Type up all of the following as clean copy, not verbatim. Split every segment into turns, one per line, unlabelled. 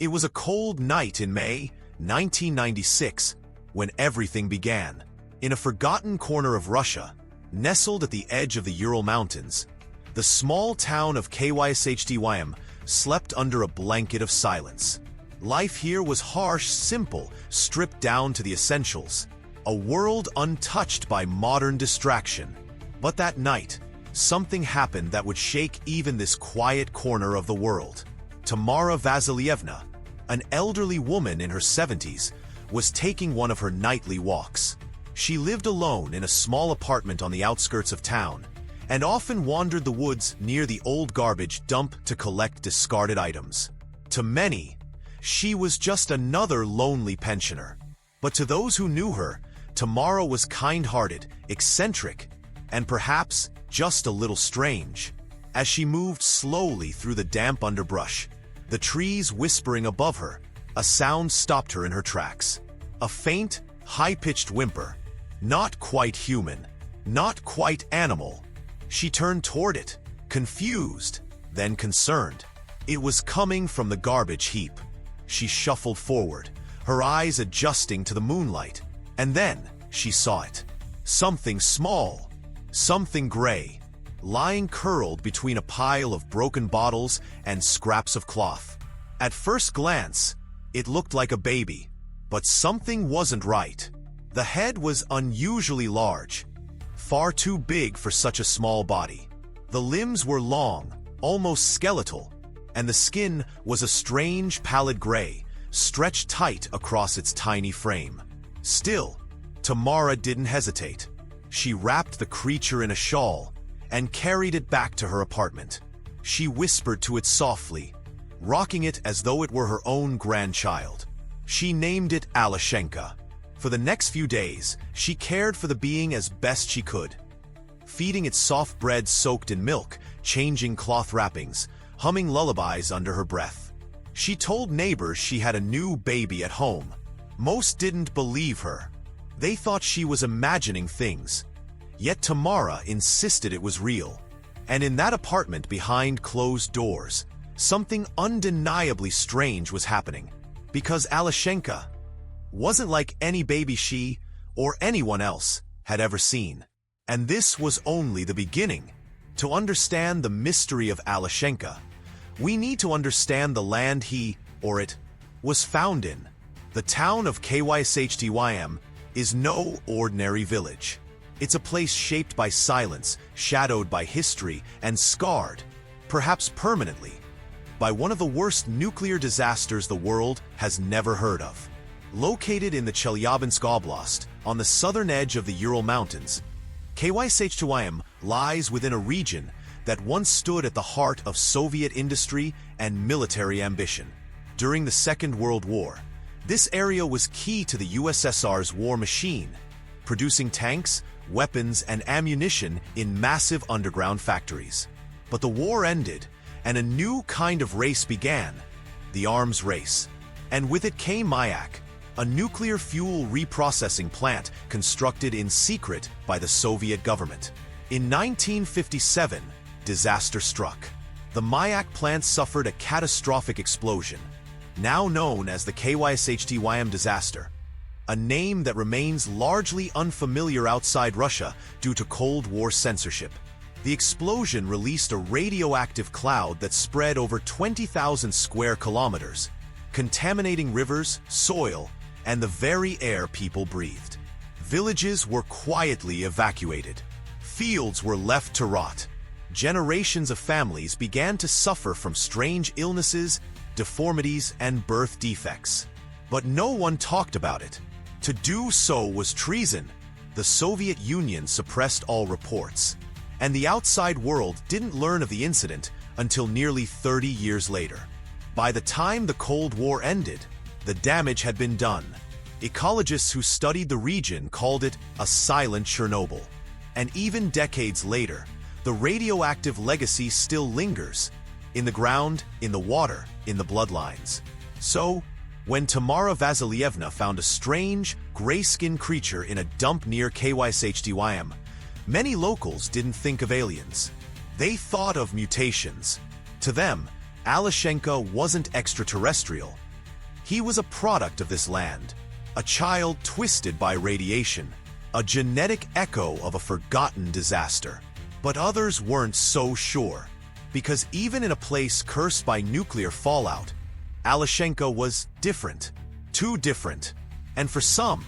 It was a cold night in May 1996 when everything began. In a forgotten corner of Russia, nestled at the edge of the Ural Mountains, the small town of Kyshtym slept under a blanket of silence. Life here was harsh, simple, stripped down to the essentials, a world untouched by modern distraction. But that night, something happened that would shake even this quiet corner of the world. Tamara Vasilievna, an elderly woman in her 70s, was taking one of her nightly walks. She lived alone in a small apartment on the outskirts of town, and often wandered the woods near the old garbage dump to collect discarded items. To many, she was just another lonely pensioner. But to those who knew her, Tamara was kind-hearted, eccentric, and perhaps just a little strange. As she moved slowly through the damp underbrush, the trees whispering above her, a sound stopped her in her tracks. A faint, high-pitched whimper. Not quite human, not quite animal. She turned toward it, confused, then concerned. It was coming from the garbage heap. She shuffled forward, her eyes adjusting to the moonlight, and then she saw it. Something small, something gray, lying curled between a pile of broken bottles and scraps of cloth. At first glance, it looked like a baby, but something wasn't right. The head was unusually large, far too big for such a small body. The limbs were long, almost skeletal, and the skin was a strange pallid gray, stretched tight across its tiny frame. Still, Tamara didn't hesitate. She wrapped the creature in a shawl and carried it back to her apartment. She whispered to it softly, rocking it as though it were her own grandchild. She named it Aleshenka. For the next few days, she cared for the being as best she could, feeding it soft bread soaked in milk, changing cloth wrappings, humming lullabies under her breath. She told neighbors she had a new baby at home. Most didn't believe her. They thought she was imagining things. Yet Tamara insisted it was real. And in that apartment behind closed doors, something undeniably strange was happening. Because Aleshenka wasn't like any baby she, or anyone else, had ever seen. And this was only the beginning. To understand the mystery of Aleshenka, we need to understand the land he, or it, was found in. The town of Kyshtym is no ordinary village. It's a place shaped by silence, shadowed by history, and scarred, perhaps permanently, by one of the worst nuclear disasters the world has never heard of. Located in the Chelyabinsk Oblast, on the southern edge of the Ural Mountains, Kyshtym lies within a region that once stood at the heart of Soviet industry and military ambition. During the Second World War, this area was key to the USSR's war machine, producing tanks, weapons, and ammunition in massive underground factories. But the war ended, and a new kind of race began, the arms race. And with it came Mayak, a nuclear fuel reprocessing plant constructed in secret by the Soviet government. In 1957, disaster struck. The Mayak plant suffered a catastrophic explosion, now known as the Kyshtym disaster, a name that remains largely unfamiliar outside Russia due to Cold War censorship. The explosion released a radioactive cloud that spread over 20,000 square kilometers, contaminating rivers, soil, and the very air people breathed. Villages were quietly evacuated. Fields were left to rot. Generations of families began to suffer from strange illnesses, deformities, and birth defects. But no one talked about it. To do so was treason. The Soviet Union suppressed all reports, and the outside world didn't learn of the incident until nearly 30 years later. By the time the Cold War ended, the damage had been done. Ecologists who studied the region called it a silent Chernobyl. And even decades later, the radioactive legacy still lingers, in the ground, in the water, in the bloodlines. So, when Tamara Vasilievna found a strange, gray-skinned creature in a dump near Kyshtym, many locals didn't think of aliens. They thought of mutations. To them, Aleshenka wasn't extraterrestrial. He was a product of this land, a child twisted by radiation, a genetic echo of a forgotten disaster. But others weren't so sure, because even in a place cursed by nuclear fallout, Aleshenka was different, too different, and for some,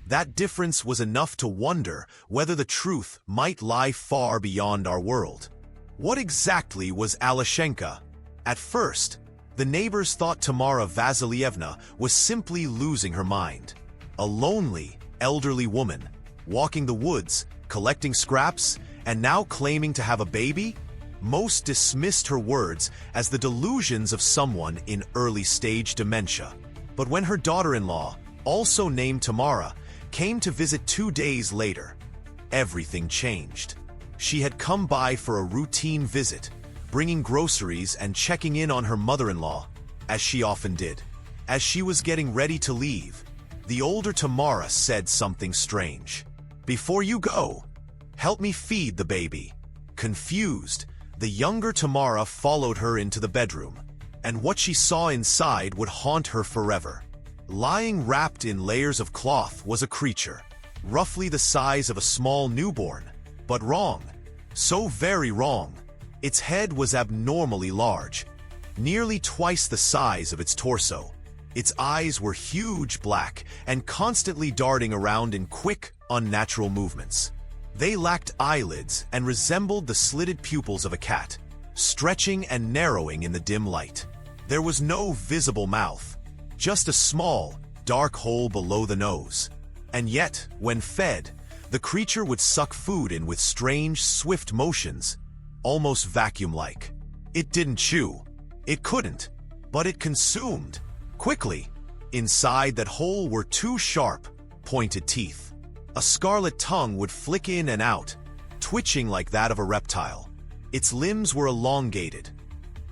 that difference was enough to wonder whether the truth might lie far beyond our world. What exactly was Aleshenka? At first, the neighbors thought Tamara Vasilievna was simply losing her mind. A lonely, elderly woman, walking the woods, collecting scraps, and now claiming to have a baby? Most dismissed her words as the delusions of someone in early-stage dementia. But when her daughter-in-law, also named Tamara, came to visit 2 days later, everything changed. She had come by for a routine visit, bringing groceries and checking in on her mother-in-law, as she often did. As she was getting ready to leave, the older Tamara said something strange. "Before you go, help me feed the baby." Confused, the younger Tamara followed her into the bedroom, and what she saw inside would haunt her forever. Lying wrapped in layers of cloth was a creature, roughly the size of a small newborn, but wrong, so very wrong. Its head was abnormally large, nearly twice the size of its torso. Its eyes were huge black and constantly darting around in quick, unnatural movements. They lacked eyelids and resembled the slitted pupils of a cat, stretching and narrowing in the dim light. There was no visible mouth, just a small, dark hole below the nose. And yet, when fed, the creature would suck food in with strange, swift motions, almost vacuum-like. It didn't chew. It couldn't. But it consumed, quickly. Inside that hole were 2 sharp, pointed teeth. A scarlet tongue would flick in and out, twitching like that of a reptile. Its limbs were elongated,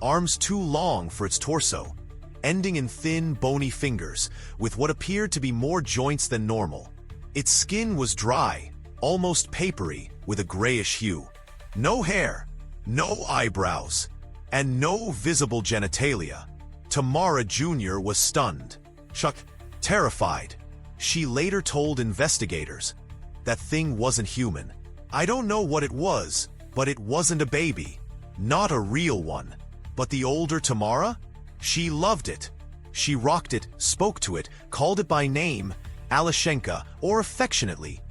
arms too long for its torso, ending in thin, bony fingers with what appeared to be more joints than normal. Its skin was dry, almost papery, with a grayish hue. No hair, no eyebrows, and no visible genitalia. Tamara Jr. was stunned, shocked, terrified. She later told investigators, "That thing wasn't human. I don't know what it was, but it wasn't a baby. Not a real one." But the older Tamara? She loved it. She rocked it, spoke to it, called it by name, Aleshenka, or affectionately,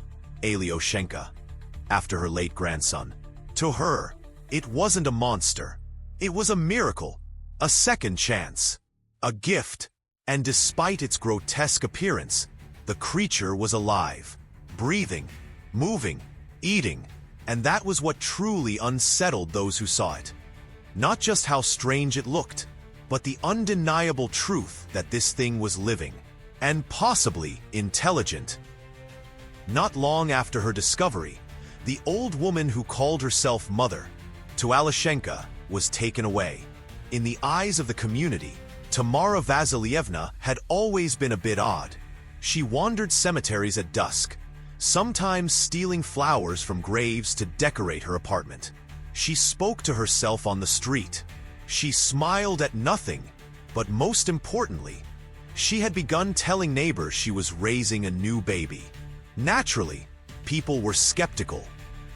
Alyoshenka, after her late grandson. To her, it wasn't a monster. It was a miracle, a second chance, a gift. And despite its grotesque appearance, the creature was alive, breathing, moving, eating, and that was what truly unsettled those who saw it. Not just how strange it looked, but the undeniable truth that this thing was living, and possibly intelligent. Not long after her discovery, the old woman who called herself Mother to Aleshenka was taken away. In the eyes of the community, Tamara Vasilievna had always been a bit odd. She wandered cemeteries at dusk, sometimes stealing flowers from graves to decorate her apartment. She spoke to herself on the street. She smiled at nothing, but most importantly, she had begun telling neighbors she was raising a new baby. Naturally, people were skeptical.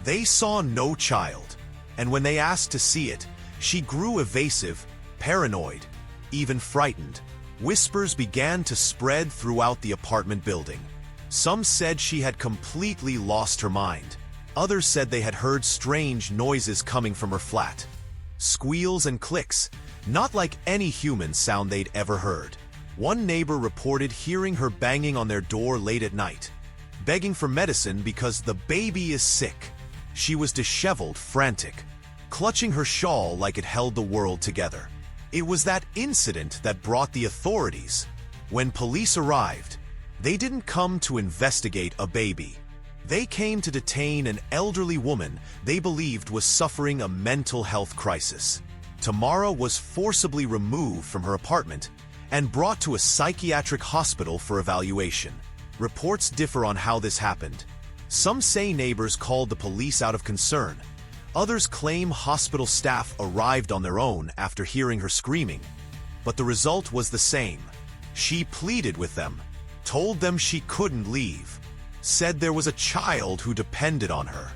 They saw no child, and when they asked to see it, she grew evasive, paranoid, even frightened. Whispers began to spread throughout the apartment building. Some said she had completely lost her mind. Others said they had heard strange noises coming from her flat. Squeals and clicks, not like any human sound they'd ever heard. One neighbor reported hearing her banging on their door late at night, begging for medicine because the baby is sick. She was disheveled, frantic, clutching her shawl like it held the world together. It was that incident that brought the authorities. When police arrived, they didn't come to investigate a baby. They came to detain an elderly woman they believed was suffering a mental health crisis. Tamara was forcibly removed from her apartment and brought to a psychiatric hospital for evaluation. Reports differ on how this happened. Some say neighbors called the police out of concern. Others claim hospital staff arrived on their own after hearing her screaming. But the result was the same. She pleaded with them, told them she couldn't leave, said there was a child who depended on her,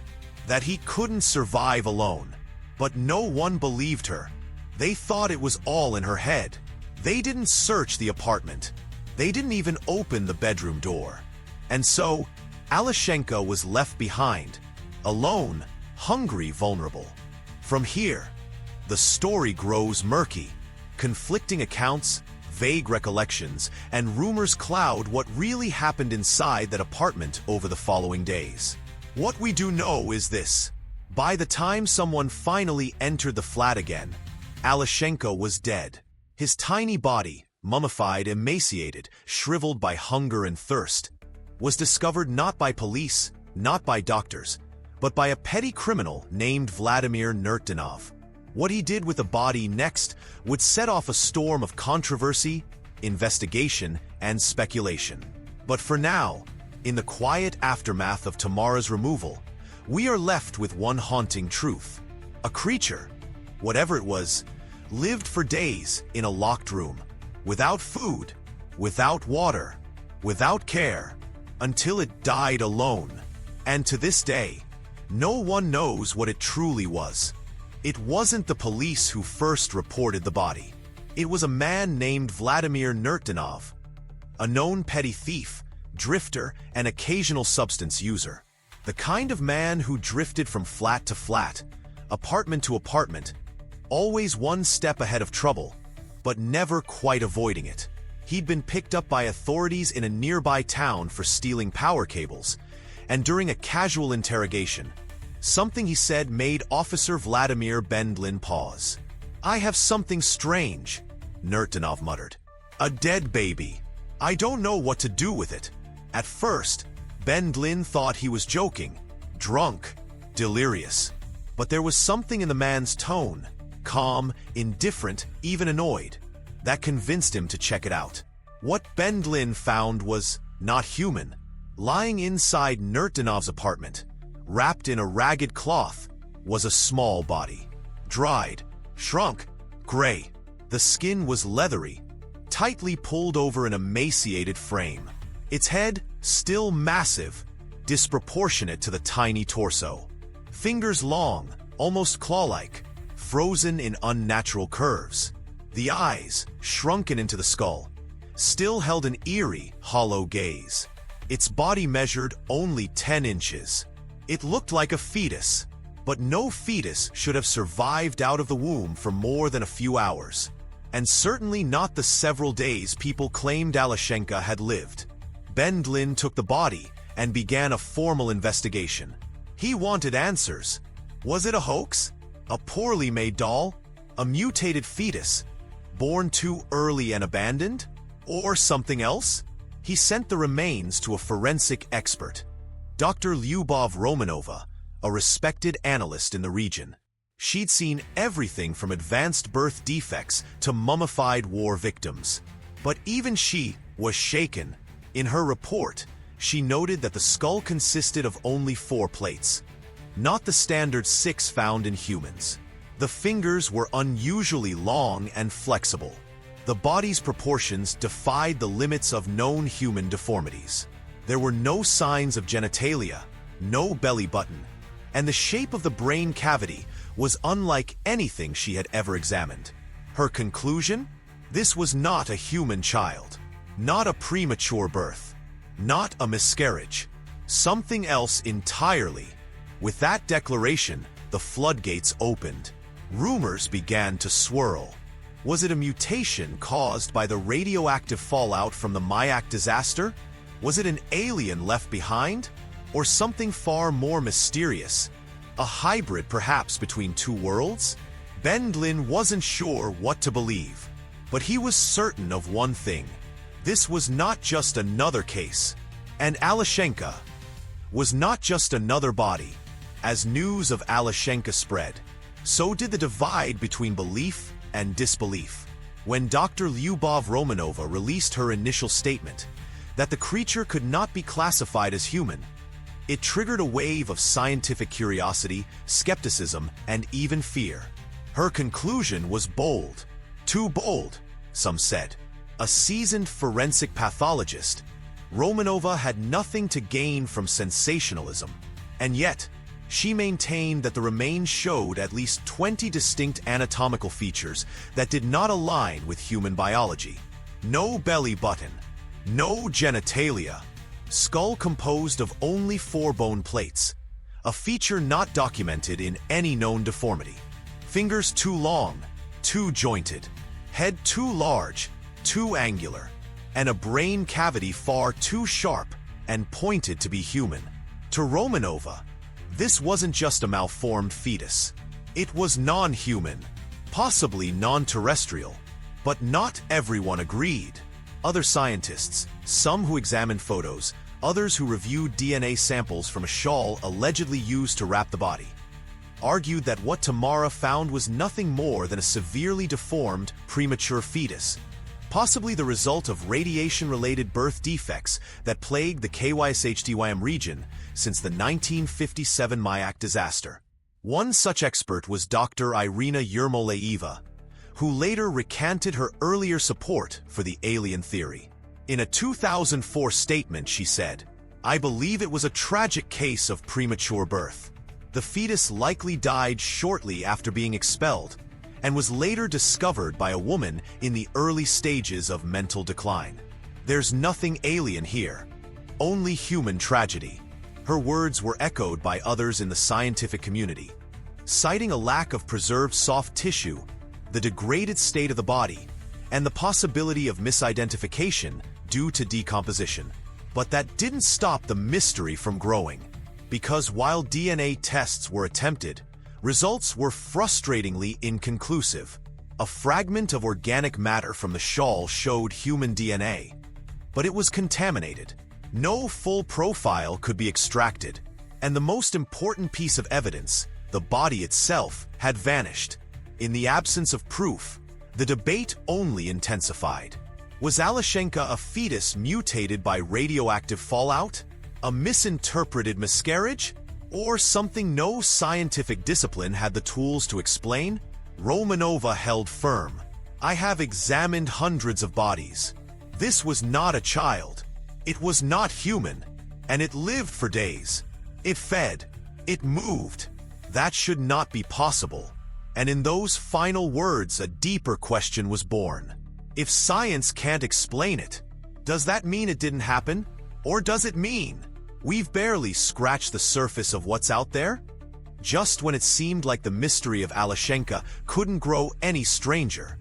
that he couldn't survive alone. But no one believed her. They thought it was all in her head. They didn't search the apartment. They didn't even open the bedroom door. And so, Aleshenka was left behind, alone, hungry, vulnerable. From here, the story grows murky. Conflicting accounts, vague recollections, and rumors cloud what really happened inside that apartment over the following days. What we do know is this. By the time someone finally entered the flat again, Aleshenka was dead. His tiny body, mummified, emaciated, shriveled by hunger and thirst, was discovered not by police, not by doctors, but by a petty criminal named Vladimir Nertinov. What he did with the body next would set off a storm of controversy, investigation, and speculation. But for now, in the quiet aftermath of Tamara's removal, we are left with one haunting truth. A creature, whatever it was, lived for days in a locked room, without food, without water, without care, until it died alone. And to this day, no one knows what it truly was. It wasn't the police who first reported the body. It was a man named Vladimir Nertinov, a known petty thief, drifter, and occasional substance user. The kind of man who drifted from flat to flat, apartment to apartment, always one step ahead of trouble, but never quite avoiding it. He'd been picked up by authorities in a nearby town for stealing power cables, and during a casual interrogation, something he said made Officer Vladimir Bendlin pause. "I have something strange," Nertinov muttered. "A dead baby. I don't know what to do with it." At first, Bendlin thought he was joking, drunk, delirious. But there was something in the man's tone, calm, indifferent, even annoyed, that convinced him to check it out. What Bendlin found was not human. Lying inside Nertinov's apartment, wrapped in a ragged cloth, was a small body. Dried, shrunk, gray. The skin was leathery, tightly pulled over an emaciated frame. Its head, still massive, disproportionate to the tiny torso. Fingers long, almost claw-like, frozen in unnatural curves. The eyes, shrunken into the skull, still held an eerie, hollow gaze. Its body measured only 10 inches. It looked like a fetus, but no fetus should have survived out of the womb for more than a few hours, and certainly not the several days people claimed Aleshenka had lived. Bendlin took the body and began a formal investigation. He wanted answers. Was it a hoax? A poorly made doll? A mutated fetus? Born too early and abandoned? Or something else? He sent the remains to a forensic expert, Dr. Lyubov Romanova, a respected analyst in the region. She'd seen everything from advanced birth defects to mummified war victims. But even she was shaken. In her report, she noted that the skull consisted of only 4 plates, not the standard 6 found in humans. The fingers were unusually long and flexible. The body's proportions defied the limits of known human deformities. There were no signs of genitalia, no belly button, and the shape of the brain cavity was unlike anything she had ever examined. Her conclusion? This was not a human child, not a premature birth, not a miscarriage, something else entirely. With that declaration, the floodgates opened. Rumors began to swirl. Was it a mutation caused by the radioactive fallout from the Mayak disaster? Was it an alien left behind? Or something far more mysterious? A hybrid perhaps between 2 worlds? Bendlin wasn't sure what to believe, but he was certain of one thing. This was not just another case, and Aleshenka was not just another body. As news of Aleshenka spread, so did the divide between belief and disbelief. When Dr. Lyubov Romanova released her initial statement that the creature could not be classified as human, it triggered a wave of scientific curiosity, skepticism, and even fear. Her conclusion was bold. Too bold, some said. A seasoned forensic pathologist, Romanova had nothing to gain from sensationalism, and yet, she maintained that the remains showed at least 20 distinct anatomical features that did not align with human biology. No belly button, no genitalia, skull composed of only 4 bone plates, a feature not documented in any known deformity. Fingers too long, too jointed, head too large, too angular, and a brain cavity far too sharp and pointed to be human. To Romanova, this wasn't just a malformed fetus. It was non-human, possibly non-terrestrial, but not everyone agreed. Other scientists, some who examined photos, others who reviewed DNA samples from a shawl allegedly used to wrap the body, argued that what Tamara found was nothing more than a severely deformed, premature fetus, possibly the result of radiation-related birth defects that plagued the Kyshtym region since the 1957 Mayak disaster. One such expert was Dr. Irina Yermolaeva, who later recanted her earlier support for the alien theory. In a 2004 statement, she said, "I believe it was a tragic case of premature birth. The fetus likely died shortly after being expelled and was later discovered by a woman in the early stages of mental decline. There's nothing alien here, only human tragedy." Her words were echoed by others in the scientific community, citing a lack of preserved soft tissue, the degraded state of the body, and the possibility of misidentification due to decomposition. But that didn't stop the mystery from growing, because while DNA tests were attempted, results were frustratingly inconclusive. A fragment of organic matter from the shawl showed human DNA, but it was contaminated. No full profile could be extracted, and the most important piece of evidence, the body itself, had vanished. In the absence of proof, the debate only intensified. Was Aleshenka a fetus mutated by radioactive fallout? A misinterpreted miscarriage? Or something no scientific discipline had the tools to explain? Romanova held firm. "I have examined hundreds of bodies. This was not a child. It was not human, and it lived for days. It fed. It moved. That should not be possible." And in those final words, a deeper question was born. If science can't explain it, does that mean it didn't happen? Or does it mean we've barely scratched the surface of what's out there? Just when it seemed like the mystery of Aleshenka couldn't grow any stranger,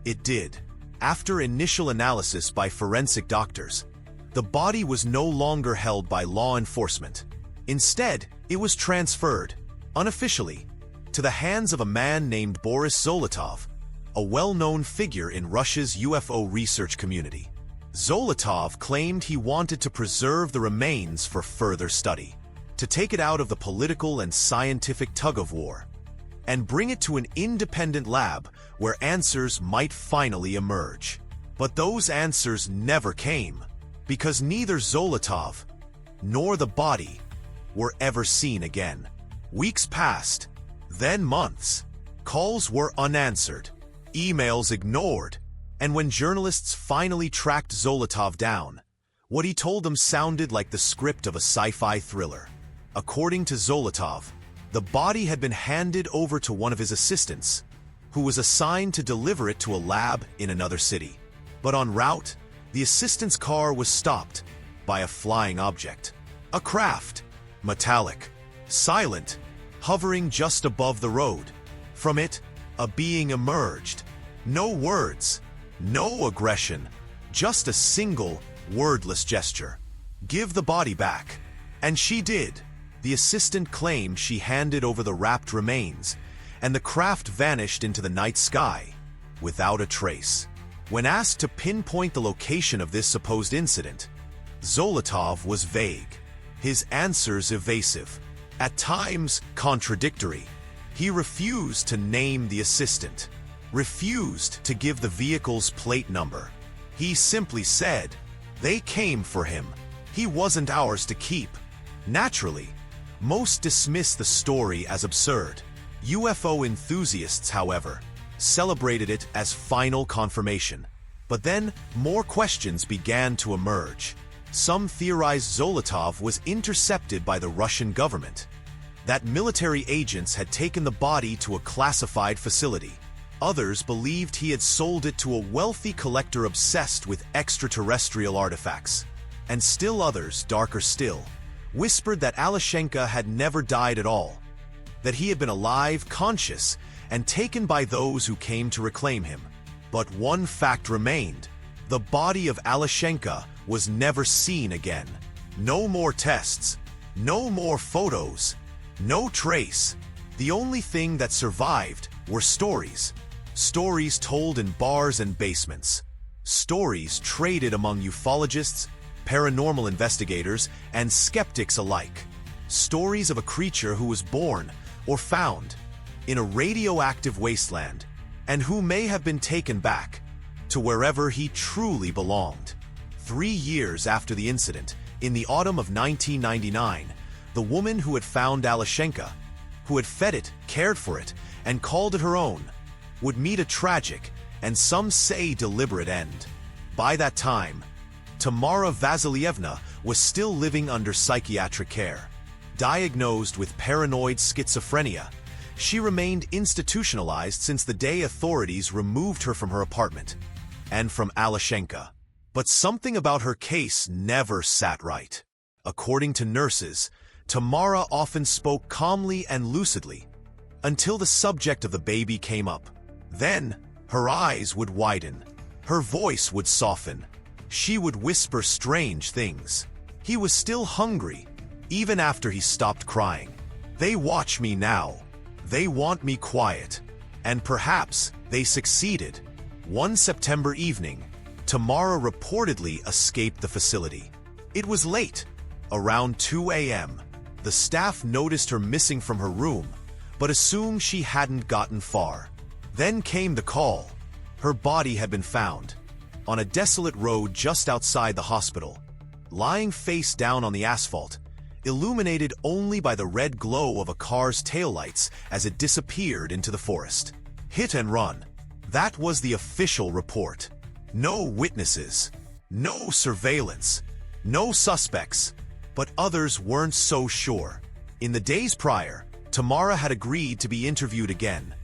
it did. After initial analysis by forensic doctors, the body was no longer held by law enforcement. Instead, it was transferred, unofficially, to the hands of a man named Boris Zolotov, a well-known figure in Russia's UFO research community. Zolotov claimed he wanted to preserve the remains for further study, to take it out of the political and scientific tug-of-war, and bring it to an independent lab where answers might finally emerge. But those answers never came, because neither Zolotov nor the body were ever seen again. Weeks passed, then months. Calls were unanswered, emails ignored, and when journalists finally tracked Zolotov down, what he told them sounded like the script of a sci-fi thriller. According to Zolotov, the body had been handed over to one of his assistants, who was assigned to deliver it to a lab in another city. But en route, the assistant's car was stopped by a flying object. A craft, metallic, silent, hovering just above the road. From it, a being emerged. No words, no aggression, just a single, wordless gesture. "Give the body back." And she did. The assistant claimed she handed over the wrapped remains, and the craft vanished into the night sky, without a trace. When asked to pinpoint the location of this supposed incident, Zolotov was vague, his answers evasive, at times contradictory. He refused to name the assistant, refused to give the vehicle's plate number. He simply said, "They came for him. He wasn't ours to keep." Naturally, most dismiss the story as absurd. UFO enthusiasts, however, celebrated it as final confirmation. But then, more questions began to emerge. Some theorized Zolotov was intercepted by the Russian government, that military agents had taken the body to a classified facility. Others believed he had sold it to a wealthy collector obsessed with extraterrestrial artifacts. And still others, darker still, whispered that Aleshenka had never died at all, that he had been alive, conscious, and taken by those who came to reclaim him. But one fact remained. The body of Aleshenka was never seen again. No more tests, no more photos, no trace. The only thing that survived were stories. Stories told in bars and basements. Stories traded among ufologists, paranormal investigators, and skeptics alike. Stories of a creature who was born or found in a radioactive wasteland and who may have been taken back to wherever he truly belonged. 3 years after the incident, in the autumn of 1999, the woman who had found Aleshenka, who had fed it, cared for it, and called it her own, would meet a tragic, and some say deliberate end. By that time, Tamara Vasilievna was still living under psychiatric care. Diagnosed with paranoid schizophrenia, she remained institutionalized since the day authorities removed her from her apartment and from Aleshenka. But something about her case never sat right. According to nurses, Tamara often spoke calmly and lucidly until the subject of the baby came up. Then, her eyes would widen, her voice would soften, she would whisper strange things. He was still hungry, even after he stopped crying. They watch me now. They want me quiet. And perhaps they succeeded. One September evening, Tamara reportedly escaped the facility. It was late, around 2 a.m. The staff noticed her missing from her room, but assumed she hadn't gotten far. Then came the call. Her body had been found on a desolate road just outside the hospital, lying face down on the asphalt, illuminated only by the red glow of a car's taillights as it disappeared into the forest. Hit and run. That was the official report. No witnesses, no surveillance, no suspects, but others weren't so sure. In the days prior, Tamara had agreed to be interviewed again,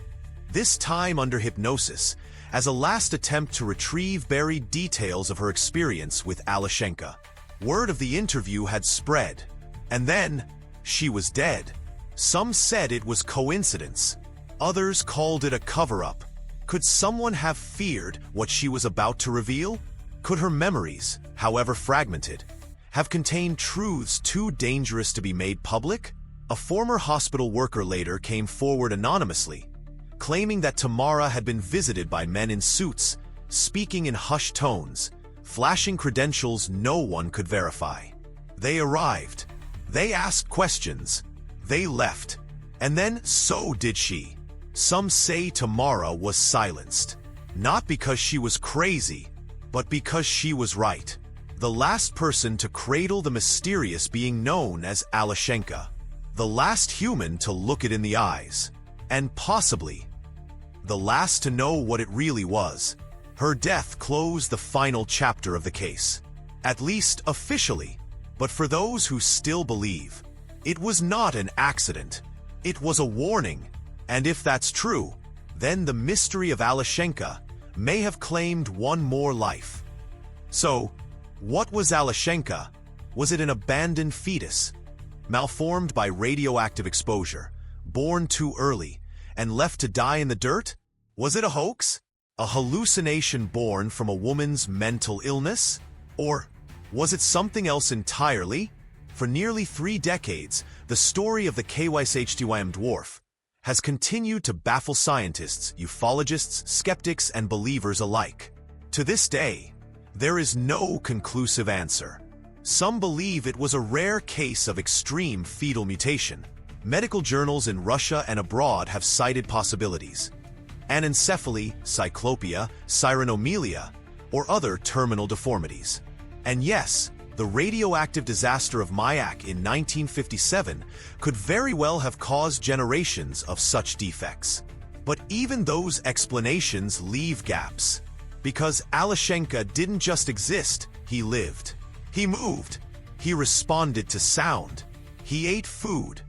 this time under hypnosis, as a last attempt to retrieve buried details of her experience with Aleshenka. Word of the interview had spread, and then she was dead. Some said it was coincidence. Others called it a cover-up. Could someone have feared what she was about to reveal? Could her memories, however fragmented, have contained truths too dangerous to be made public? A former hospital worker later came forward anonymously, claiming that Tamara had been visited by men in suits, speaking in hushed tones, flashing credentials no one could verify. They arrived. They asked questions. They left. And then so did she. Some say Tamara was silenced, not because she was crazy, but because she was right. The last person to cradle the mysterious being known as Aleshenka. The last human to look it in the eyes. And possibly the last to know what it really was. Her death closed the final chapter of the case. At least officially. But for those who still believe, it was not an accident. It was a warning. And if that's true, then the mystery of Aleshenka may have claimed one more life. So, what was Aleshenka? Was it an abandoned fetus, malformed by radioactive exposure, born too early, and left to die in the dirt? Was it a hoax? A hallucination born from a woman's mental illness? Or was it something else entirely? For nearly 3 decades, the story of the Kyshtym dwarf has continued to baffle scientists, ufologists, skeptics, and believers alike. To this day, there is no conclusive answer. Some believe it was a rare case of extreme fetal mutation. Medical journals in Russia and abroad have cited possibilities: anencephaly, cyclopia, cyanomelia, or other terminal deformities. And yes, the radioactive disaster of Mayak in 1957 could very well have caused generations of such defects. But even those explanations leave gaps. Because Aleshenka didn't just exist, he lived. He moved. He responded to sound. He ate food.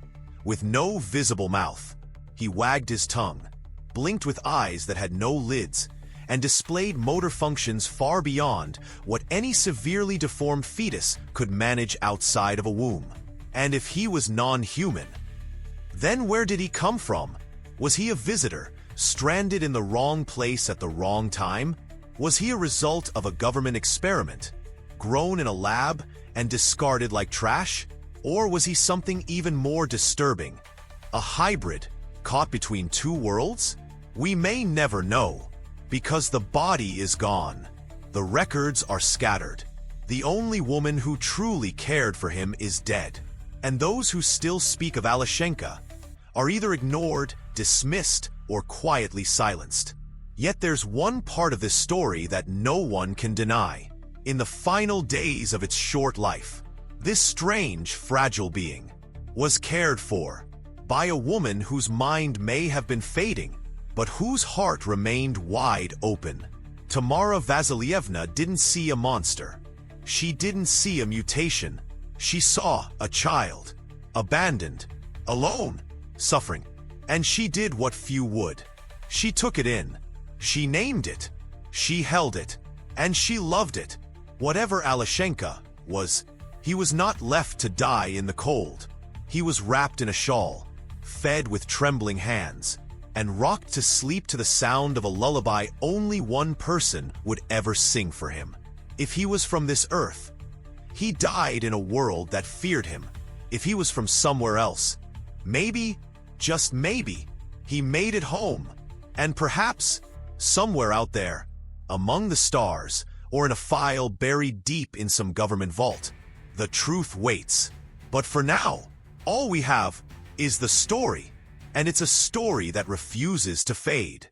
With no visible mouth, he wagged his tongue, blinked with eyes that had no lids, and displayed motor functions far beyond what any severely deformed fetus could manage outside of a womb. And if he was non-human, then where did he come from? Was he a visitor, stranded in the wrong place at the wrong time? Was he a result of a government experiment, grown in a lab and discarded like trash? Or was he something even more disturbing, a hybrid caught between two worlds? We may never know, because the body is gone. The records are scattered. The only woman who truly cared for him is dead. And those who still speak of Aleshenka are either ignored, dismissed, or quietly silenced. Yet there's one part of this story that no one can deny. In the final days of its short life, this strange, fragile being was cared for by a woman whose mind may have been fading, but whose heart remained wide open. Tamara Vasilievna didn't see a monster. She didn't see a mutation. She saw a child, abandoned, alone, suffering. And she did what few would. She took it in. She named it. She held it. And she loved it. Whatever Aleshenka was, he was not left to die in the cold. He was wrapped in a shawl, fed with trembling hands, and rocked to sleep to the sound of a lullaby only one person would ever sing for him. If he was from this earth, he died in a world that feared him. If he was from somewhere else, maybe, just maybe, he made it home. And perhaps, somewhere out there, among the stars, or in a file buried deep in some government vault, the truth waits. But for now, all we have is the story, and it's a story that refuses to fade.